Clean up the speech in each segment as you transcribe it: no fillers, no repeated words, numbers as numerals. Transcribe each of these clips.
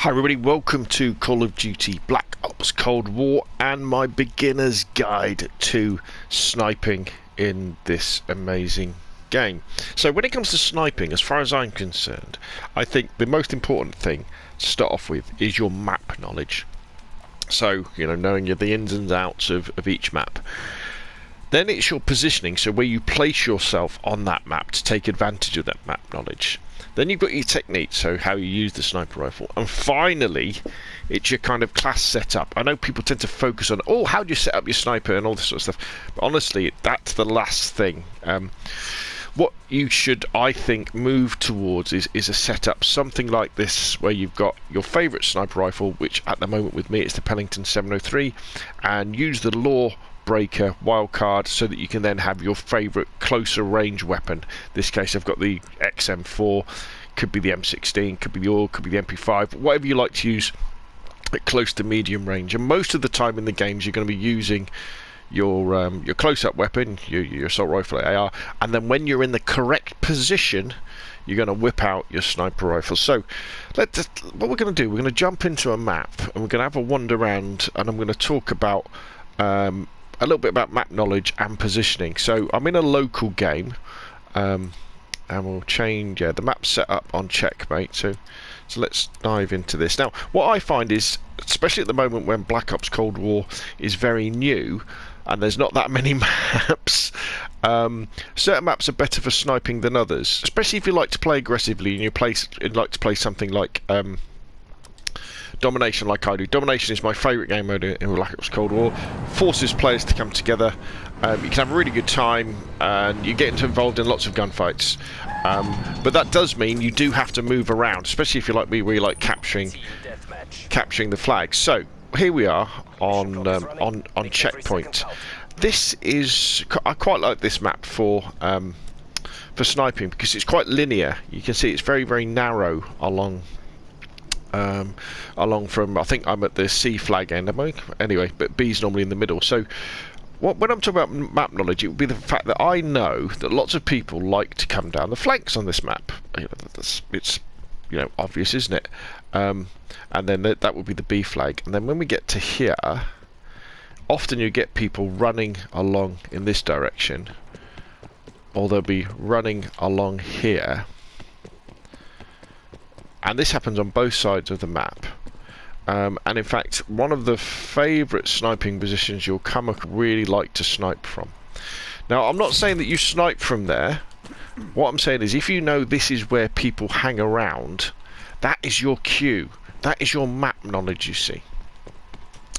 Hi everybody, welcome to Call of Duty Black Ops Cold War and my beginner's guide to sniping in this amazing game. So when it comes to sniping, as far as I'm concerned, I think the most important thing to start off with is your map knowledge. So, knowing the ins and outs of each map. Then it's your positioning, so where you place yourself on that map to take advantage of that map knowledge. Then you've got your technique, so how you use the sniper rifle. And finally, it's your kind of class setup. I know people tend to focus on, how do you set up your sniper and all this sort of stuff. But honestly, that's the last thing. What you should, I think, move towards is a setup something like this, where you've got your favourite sniper rifle, which at the moment with me it's the Pellington 703, and use the law breaker wildcard so that you can then have your favourite closer range weapon. In this case I've got the XM4, could be the M16, could be the AUG, could be the MP5, whatever you like to use at close to medium range. And most of the time in the games you're going to be using your close-up weapon, your assault rifle AR, and then when you're in the correct position you're going to whip out your sniper rifle. So what we're going to do, we're going to jump into a map and we're going to have a wander around, and I'm going to talk about a little bit about map knowledge and positioning. So I'm in a local game, and we'll change the map set up on checkmate. So let's dive into this. Now, what I find is, especially at the moment when Black Ops Cold War is very new and there's not that many maps, certain maps are better for sniping than others, especially if you like to play aggressively and you'd like to play something like Domination, like I do. Domination is my favourite game mode in Black Ops Cold War. Forces players to come together. You can have a really good time and you get involved in lots of gunfights. But that does mean you do have to move around, especially if you're like me, where you like capturing the flags. So here we are on checkpoint. This is, I quite like this map for sniping because it's quite linear. You can see it's very, very narrow along from, I think I'm at the C flag end, am I? Anyway, but B's normally in the middle. So when I'm talking about map knowledge, it would be the fact that I know that lots of people like to come down the flanks on this map. It's obvious, isn't it? And then that would be the B flag. And then when we get to here, often you get people running along in this direction, or they'll be running along here. And this happens on both sides of the map. And in fact, one of the favourite sniping positions you'll really like to snipe from. Now, I'm not saying that you snipe from there. What I'm saying is, if you know this is where people hang around, that is your cue. That is your map knowledge, you see.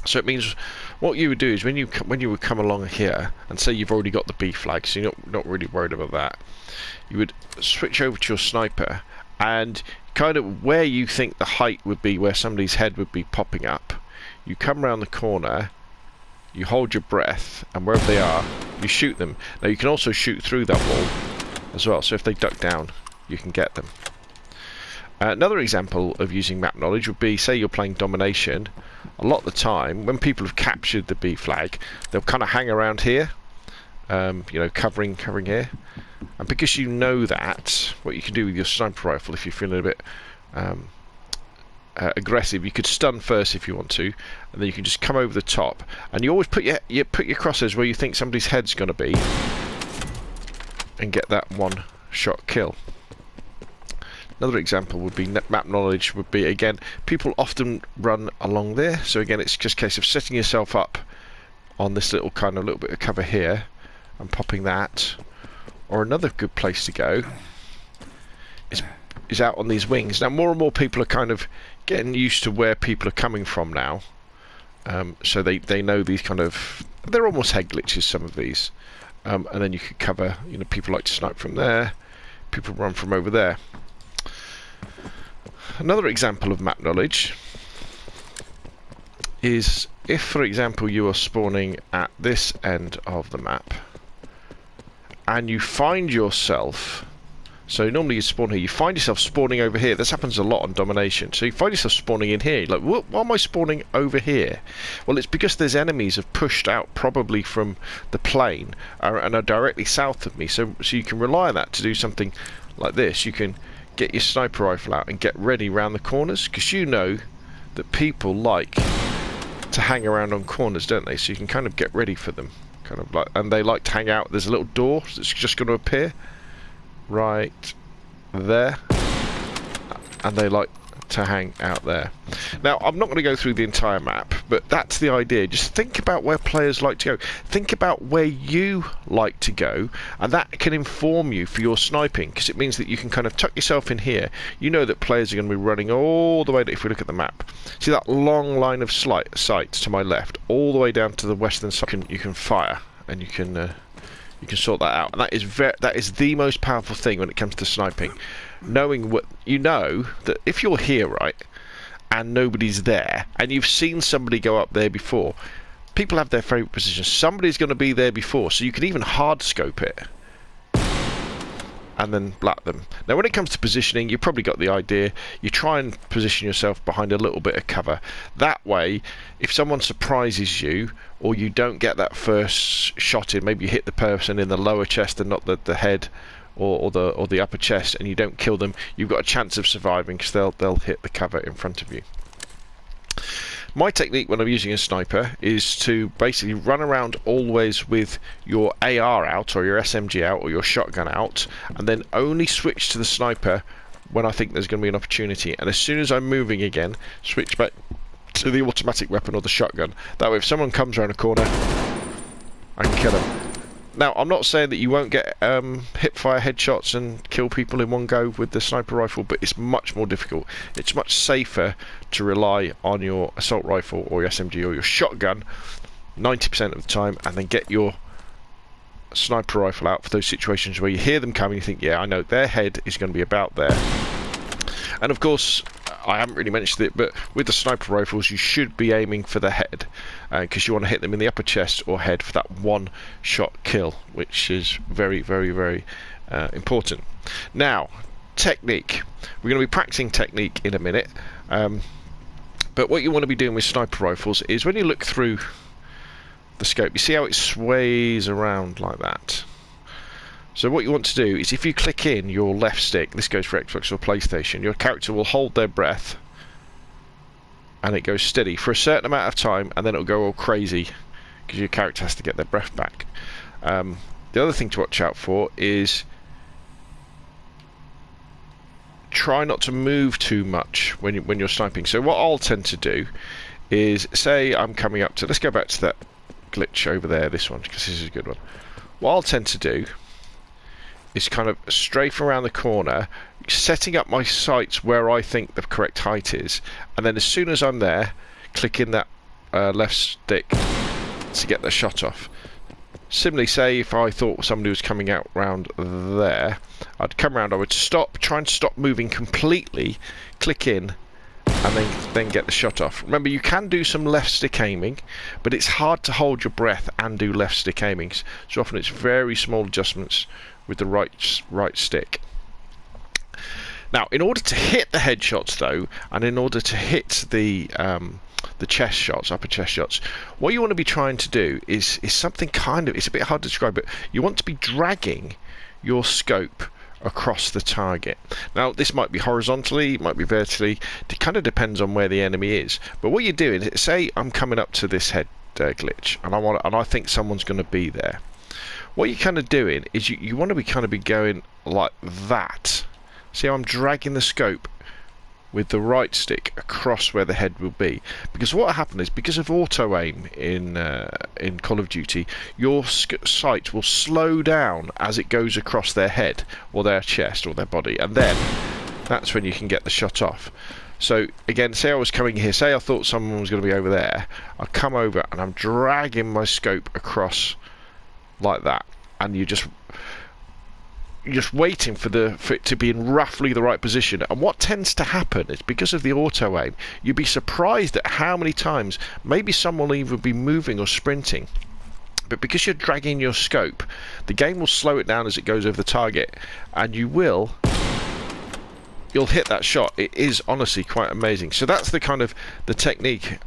So it means what you would do is when you would come along here and say you've already got the B flag, so you're not really worried about that, you would switch over to your sniper and kind of where you think the height would be, where somebody's head would be popping up, you come around the corner, you hold your breath, and wherever they are, you shoot them. Now you can also shoot through that wall as well, so if they duck down, you can get them. Another example of using map knowledge would be, say you're playing Domination. A lot of the time, when people have captured the B flag, they'll kind of hang around here, covering here. And because you know that, what you can do with your sniper rifle, if you're feeling a bit aggressive, you could stun first if you want to, and then you can just come over the top. And you always put your crosshairs where you think somebody's head's going to be, and get that one-shot kill. Another example would be map knowledge. Would be, again, people often run along there. So again, it's just a case of setting yourself up on this little bit of cover here and popping that. Or another good place to go is out on these wings. Now, more and more people are kind of getting used to where people are coming from now. So they know these they're almost head glitches, some of these. And then you could cover, people like to snipe from there, people run from over there. Another example of map knowledge is if, for example, you are spawning at this end of the map, and you find yourself, so normally you spawn here, you find yourself spawning over here. This happens a lot on Domination. So you find yourself spawning in here. You're like, why am I spawning over here? Well, it's because there's enemies have pushed out probably from the plane and are directly south of me. So you can rely on that to do something like this. You can get your sniper rifle out and get ready round the corners, because you know that people like to hang around on corners, don't they? So you can kind of get ready for them, kind of like, and they like to hang out. There's a little door that's just going to appear right there, and they like to hang out there. Now, I'm not going to go through the entire map, but that's the idea. Just think about where players like to go. Think about where you like to go, and that can inform you for your sniping, because it means that you can kind of tuck yourself in here. You know that players are going to be running all the way, if we look at the map. See that long line of sights to my left, all the way down to the western side. You can fire, and you can sort that out. And that is the most powerful thing when it comes to sniping. Knowing what you know, that if you're here, right, and nobody's there, and you've seen somebody go up there before, people have their favourite position. Somebody's going to be there before, so you can even hard scope it and then black them. Now, when it comes to positioning, you've probably got the idea. You try and position yourself behind a little bit of cover. That way, if someone surprises you, or you don't get that first shot in, maybe you hit the person in the lower chest and not the head, or the upper chest, and you don't kill them, you've got a chance of surviving, because they'll hit the cover in front of you. My technique when I'm using a sniper is to basically run around always with your AR out, or your SMG out, or your shotgun out, and then only switch to the sniper when I think there's going to be an opportunity. And as soon as I'm moving again, switch back to the automatic weapon or the shotgun. That way, if someone comes around a corner, I can kill them. Now, I'm not saying that you won't get hip-fire headshots and kill people in one go with the sniper rifle, but it's much more difficult. It's much safer to rely on your assault rifle or your SMG or your shotgun 90% of the time, and then get your sniper rifle out for those situations where you hear them coming, you think, yeah, I know their head is going to be about there. And of course, I haven't really mentioned it, but with the sniper rifles, you should be aiming for the head, because you want to hit them in the upper chest or head for that one shot kill, which is very, very, very important. Now, technique. We're going to be practicing technique in a minute, but what you want to be doing with sniper rifles is when you look through the scope, you see how it sways around like that. So what you want to do is, if you click in your left stick, this goes for Xbox or PlayStation, your character will hold their breath, and it goes steady for a certain amount of time, and then it'll go all crazy because your character has to get their breath back. The other thing to watch out for is try not to move too much when you're sniping. So what I'll tend to do is, say I'm coming up to, let's go back to that glitch over there, this one, because this is a good one. What I'll tend to do is kind of strafe around the corner, setting up my sights where I think the correct height is, and then as soon as I'm there, click in that left stick to get the shot off. Similarly, say if I thought somebody was coming out round there, I'd come around, I would stop, try and stop moving completely, click in, and then get the shot off. Remember, you can do some left stick aiming, but it's hard to hold your breath and do left stick aiming, so often it's very small adjustments with the right stick. Now, in order to hit the headshots though, and in order to hit the chest shots, upper chest shots, what you want to be trying to do is something kind of, it's a bit hard to describe, but you want to be dragging your scope across the target. Now, this might be horizontally, it might be vertically, it kind of depends on where the enemy is. But what you're doing is, say I'm coming up to this head glitch, and I think someone's going to be there. What you're kind of doing is you want to be kind of be going like that. See how I'm dragging the scope with the right stick across where the head will be, because what happened is, because of auto aim in Call of Duty, your sight will slow down as it goes across their head or their chest or their body, and then that's when you can get the shot off. So again, say I was coming here, say I thought someone was going to be over there, I'll come over and I'm dragging my scope across like that, and you're just waiting for it to be in roughly the right position. And what tends to happen is, because of the auto aim, you'd be surprised at how many times maybe someone will either be moving or sprinting, but because you're dragging your scope, the game will slow it down as it goes over the target, and you'll hit that shot. It is honestly quite amazing. So that's the kind of the technique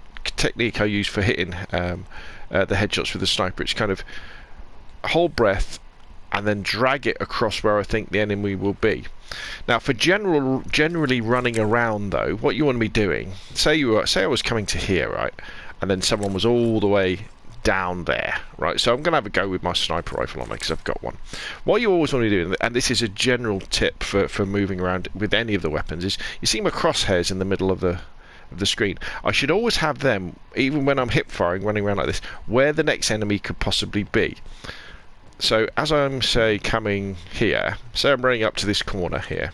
I use for hitting the headshots with the sniper. It's kind of hold breath, and then drag it across where I think the enemy will be. Now, for generally running around though, what you want to be doing, say I was coming to here, right, and then someone was all the way down there, right? So I'm going to have a go with my sniper rifle on there because I've got one. What you always want to do, and this is a general tip for moving around with any of the weapons, is you see my crosshairs in the middle of the screen. I should always have them, even when I'm hip firing, running around like this, where the next enemy could possibly be. So as I'm, say, coming here, say I'm running up to this corner here,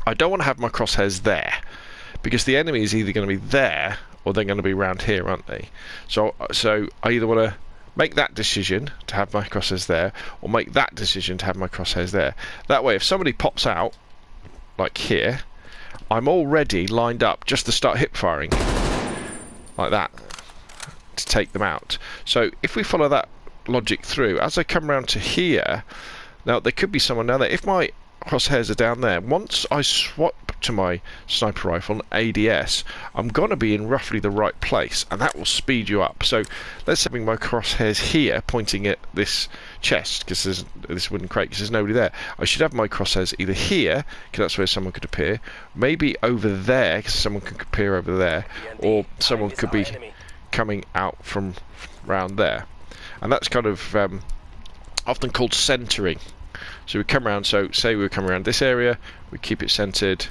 I don't want to have my crosshairs there, because the enemy is either going to be there or they're going to be around here, aren't they? So I either want to make that decision to have my crosshairs there, or make that decision to have my crosshairs there. That way, if somebody pops out, like here, I'm already lined up just to start hip firing, like that, to take them out. So if we follow that logic through, as I come around to here, now there could be someone down there. If my crosshairs are down there, once I swap to my sniper rifle and ADS, I'm going to be in roughly the right place, and that will speed you up. So let's have my crosshairs here pointing at this chest, because there's this wooden crate, because there's nobody there. I should have my crosshairs either here, because that's where someone could appear, maybe over there, because someone could appear over there, or someone could be coming out from around there. And that's kind of often called centering. So we come around, so say we come around this area, we keep it centered,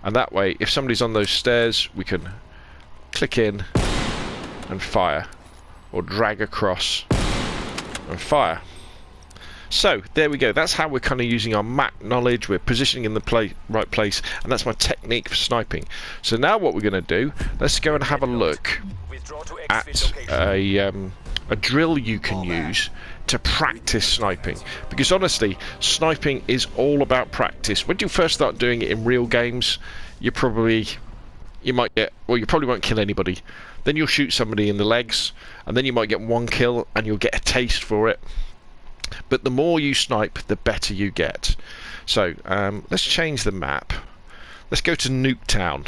and that way if somebody's on those stairs we can click in and fire, or drag across and fire. So there we go, that's how we're kind of using our map knowledge, we're positioning in the right place, and that's my technique for sniping. So now what we're going to do, let's go and have a look at a drill you can use to practice sniping, because honestly sniping is all about practice. When you first start doing it in real games, you probably won't kill anybody, then you'll shoot somebody in the legs, and then you might get one kill and you'll get a taste for it, but the more you snipe the better you get. So let's change the map, let's go to Nuketown.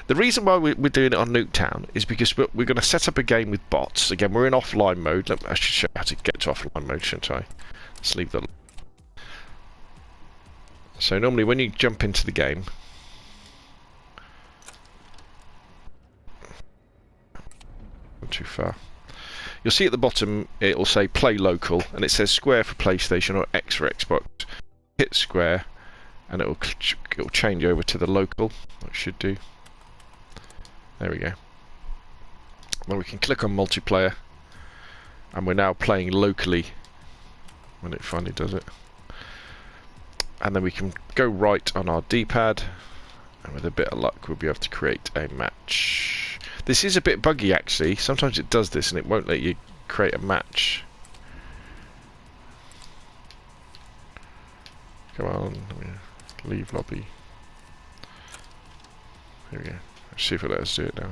The reason why we're doing it on Nuketown is because we're going to set up a game with bots. Again, we're in offline mode. I should show you how to get to offline mode, shouldn't I? Let's leave that. So normally when you jump into the game, not too far, you'll see at the bottom it will say play local, and it says square for PlayStation or X for Xbox. Hit square and it'll change over to the local. That should do. There we go. Well, we can click on multiplayer, and we're now playing locally when it finally does it. And then we can go right on our D-pad, and with a bit of luck we'll be able to create a match. This is a bit buggy actually, sometimes it does this and it won't let you create a match. Come on, leave lobby. Here we go. Let's see if it lets us do it now.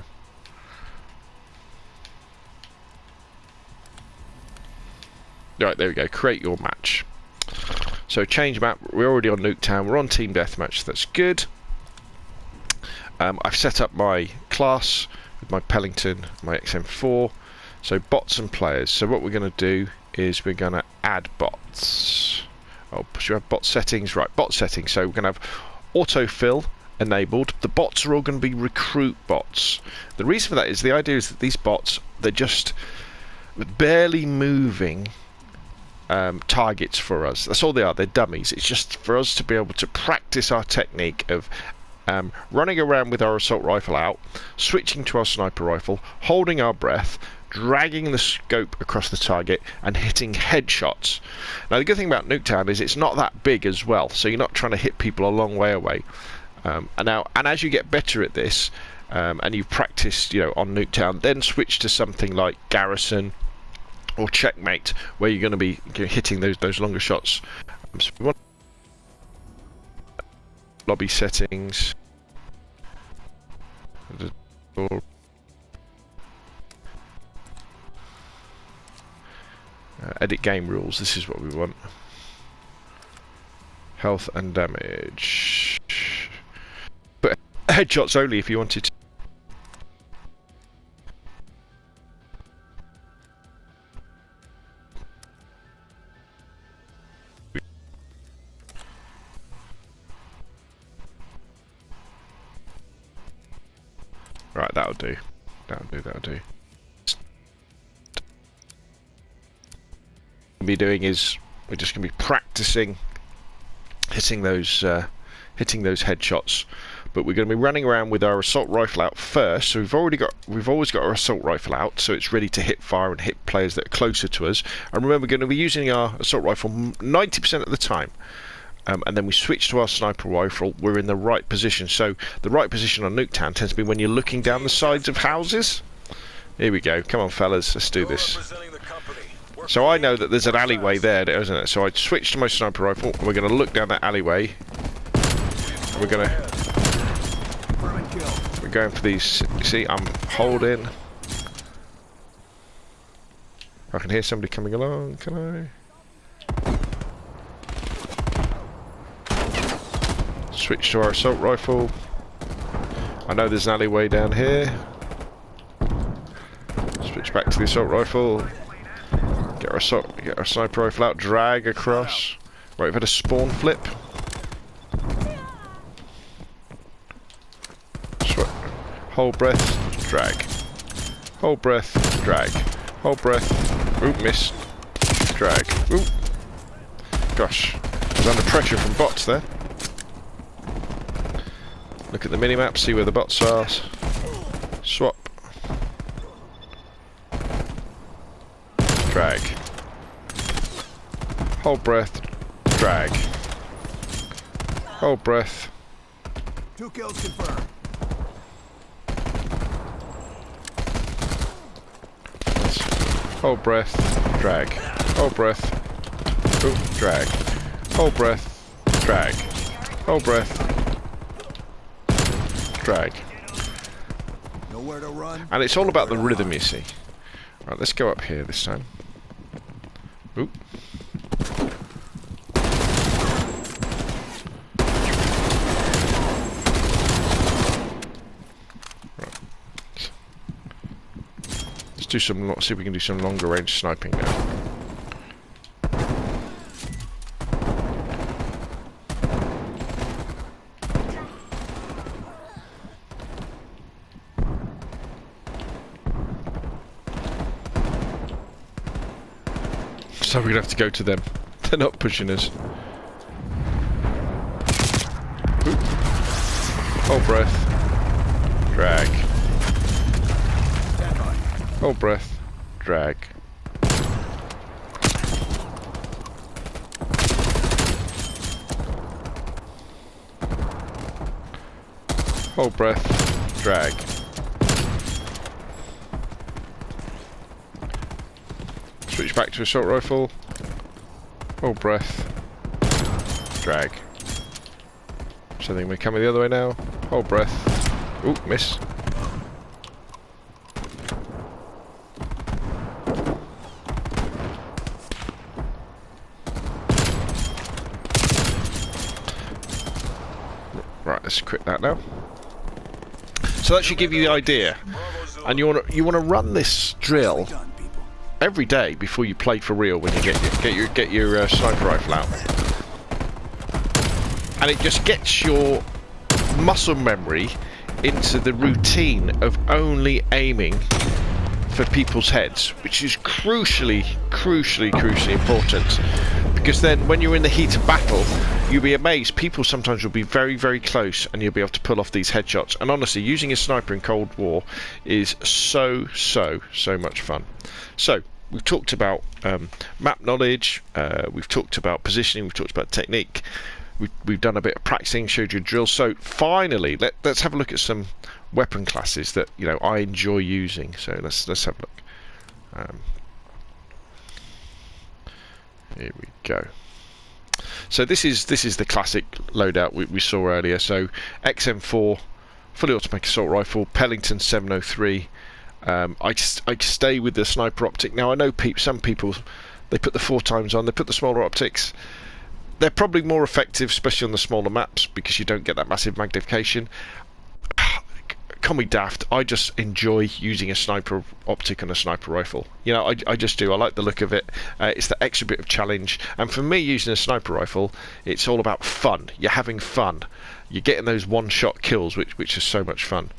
Right, there we go. Create your match. So change map. We're already on Nuketown. We're on Team Deathmatch. That's good. I've set up my class with my Pellington, my XM4. So bots and players. So what we're going to do is we're going to add bots. Oh, should we have bot settings? Right, bot settings. So we're going to have autofill enabled. The bots are all going to be recruit bots. The reason for that is the idea is that these bots, they're just barely moving targets for us. That's all they are. They're dummies. It's just for us to be able to practice our technique of running around with our assault rifle out, switching to our sniper rifle, holding our breath, dragging the scope across the target and hitting headshots. Now the good thing about Nuketown is it's not that big as well, so you're not trying to hit people a long way away. And as you get better at this, and you've practiced, on Nuketown, then switch to something like Garrison or Checkmate, where you're going to be hitting those longer shots. So we want lobby settings. Edit game rules. This is what we want. Health and damage. But headshots only if you wanted to. Right, that'll do. That'll do. What we'll be doing is we're just going to be practicing hitting those headshots, but we're going to be running around with our assault rifle out first. So we've always got our assault rifle out, so it's ready to hit fire and hit players that are closer to us. And remember, we're going to be using our assault rifle 90% of the time. And then we switch to our sniper rifle. We're in the right position. So the right position on Nuketown tends to be when you're looking down the sides of houses. Here we go. Come on, fellas, let's do this. So I know that there's an alleyway there, isn't it? So I switch to my sniper rifle, and we're going to look down that alleyway. We're going for these. You see, I'm holding. I can hear somebody coming along. Can I? Switch to our assault rifle. I know there's an alleyway down here. Switch back to the assault rifle. Get our sniper rifle out. Drag across. Right, we've had a spawn flip. Hold breath. Drag. Hold breath. Drag. Hold breath. Oop, miss. Drag. Oop. Gosh, I was under pressure from bots there. Look at the minimap, see where the bots are. Swap. Drag. Hold breath. Drag. Hold breath. 2 kills confirmed. Hold breath. Drag. Hold breath. Oop, drag. Hold breath. Drag. Hold breath. Drag. Nowhere to run. And it's all about the rhythm, you see. Right, let's go up here this time. Oop. Right. Let's do some. See if we can do some longer range sniping now. So we're going to have to go to them. They're not pushing us. Oop. Hold breath. Drag. Hold breath. Drag. Hold breath. Drag. Switch back to assault rifle. Hold breath. Drag. So I think we're coming the other way now. Hold breath. Ooh, miss. Right, let's quit that now. So that should give you the idea. And you want to run this drill every day before you play for real when you get your sniper rifle out, and it just gets your muscle memory into the routine of only aiming for people's heads, which is crucially important, because then when you're in the heat of battle, you'll be amazed. People sometimes will be very, very close, and you'll be able to pull off these headshots. And honestly, using a sniper in Cold War is so much fun. So we've talked about map knowledge, we've talked about positioning, we've talked about technique, we've done a bit of practicing, showed you a drill. So finally, let's have a look at some weapon classes that I enjoy using. So let's have a look. Here we go. So this is the classic loadout we saw earlier. So XM4, fully automatic assault rifle, Pellington 703. I stay with the sniper optic. Now I know some people, they put the 4x on, they put the smaller optics. They're probably more effective, especially on the smaller maps, because you don't get that massive magnification. Call me daft, I just enjoy using a sniper optic and a sniper rifle. I just do. I like the look of it. It's the extra bit of challenge. And for me, using a sniper rifle, it's all about fun. You're having fun. you're getting those one-shot kills, which is so much fun.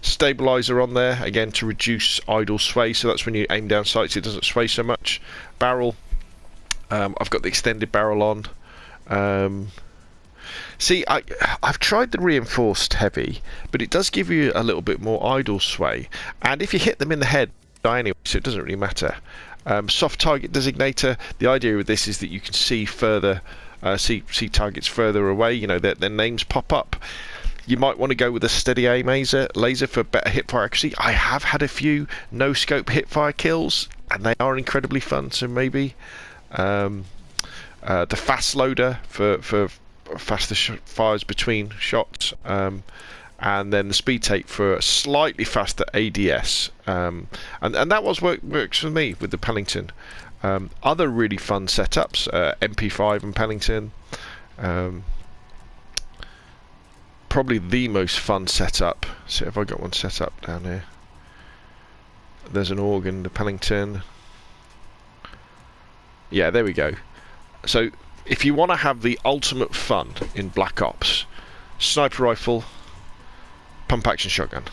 Stabilizer on there again to reduce idle sway, so that's when you aim down sights it doesn't sway so much. Barrel, I've got the extended barrel on. See, I've tried the reinforced heavy, but it does give you a little bit more idle sway, and if you hit them in the head, die anyway, so it doesn't really matter. Soft target designator, the idea with this is that you can see further, see targets further away, you know, their names pop up. You might want to go with a steady aim laser for better hipfire accuracy. I have had a few no scope hipfire kills, and they are incredibly fun, so maybe. The fast loader for faster fires between shots, and then the speed tape for a slightly faster ADS, and that works for me with the Pellington. Other really fun setups, MP5 and Pellington. Probably the most fun setup. So if I got one set up down here, there's an organ, the Pellington. Yeah, there we go. So if you want to have the ultimate fun in Black Ops, sniper rifle, pump action shotgun.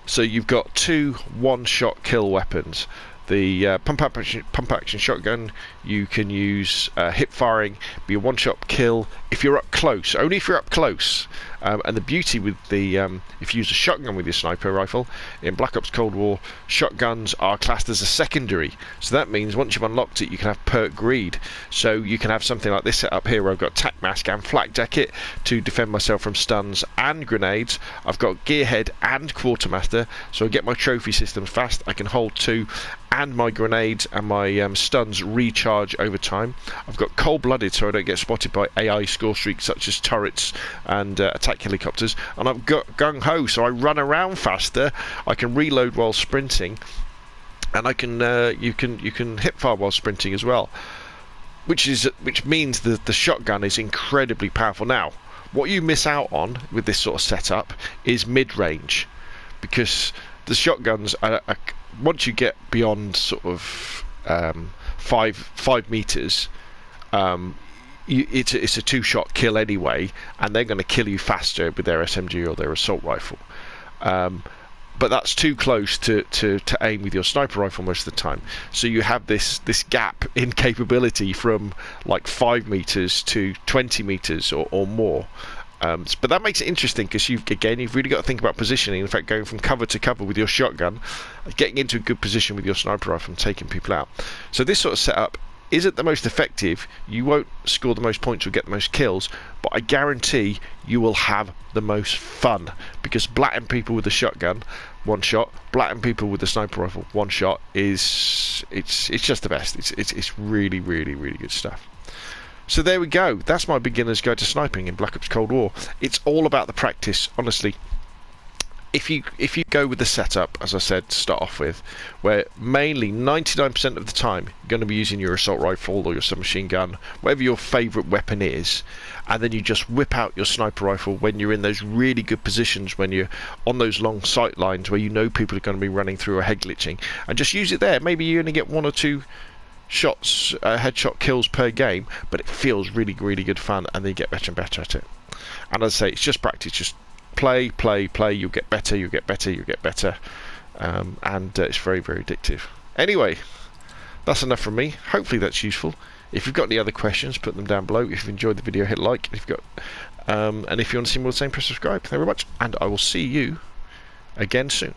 So you've got two one-shot kill weapons. The pump action shotgun, you can use hip firing, be a one-shot kill if you're up close, only if you're up close. And the beauty with the if you use a shotgun with your sniper rifle in Black Ops Cold War, shotguns are classed as a secondary, so that means once you've unlocked it you can have perk greed, so you can have something like this set up here where I've got tac mask and flak jacket to defend myself from stuns and grenades. I've got gearhead and quartermaster, so I get my trophy systems fast. I can hold two, and my grenades and my stuns recharge over time. I've got cold-blooded, so I don't get spotted by AI score streaks such as turrets and attack helicopters. And I've got gung-ho, so I run around faster. I can reload while sprinting, and I can you can hip fire while sprinting as well, which means that the shotgun is incredibly powerful. Now, what you miss out on with this sort of setup is mid-range, because the shotguns are once you get beyond sort of 5 meters, it's a two-shot kill anyway, and they're going to kill you faster with their SMG or their assault rifle. But that's too close to aim with your sniper rifle most of the time. So you have this gap in capability from like 5 meters to 20 meters or more. But that makes it interesting because you've really got to think about positioning. In fact, going from cover to cover with your shotgun, getting into a good position with your sniper rifle and taking people out. So this sort of setup isn't the most effective. You won't score the most points or get the most kills, but I guarantee you will have the most fun, because blatting people with the shotgun, one shot, blatting people with the sniper rifle, one shot, it's just the best. It's really, really, really good stuff. So there we go. That's my beginner's guide to sniping in Black Ops Cold War. It's all about the practice, honestly. If you go with the setup, as I said to start off with, where mainly 99% of the time you're going to be using your assault rifle or your submachine gun, whatever your favourite weapon is, and then you just whip out your sniper rifle when you're in those really good positions, when you're on those long sight lines where you know people are going to be running through or head glitching, and just use it there. Maybe you only get 1 or 2 shots, headshot kills per game, but it feels really, really good fun, and then you get better and better at it. And as I say, it's just practice. Just play, you'll get better, and it's very, very addictive. Anyway, that's enough from me. Hopefully that's useful. If you've got any other questions, put them down below. If you've enjoyed the video, hit like. If you've got and if you want to see more of the same, press subscribe. Thank you very much, and I will see you again soon.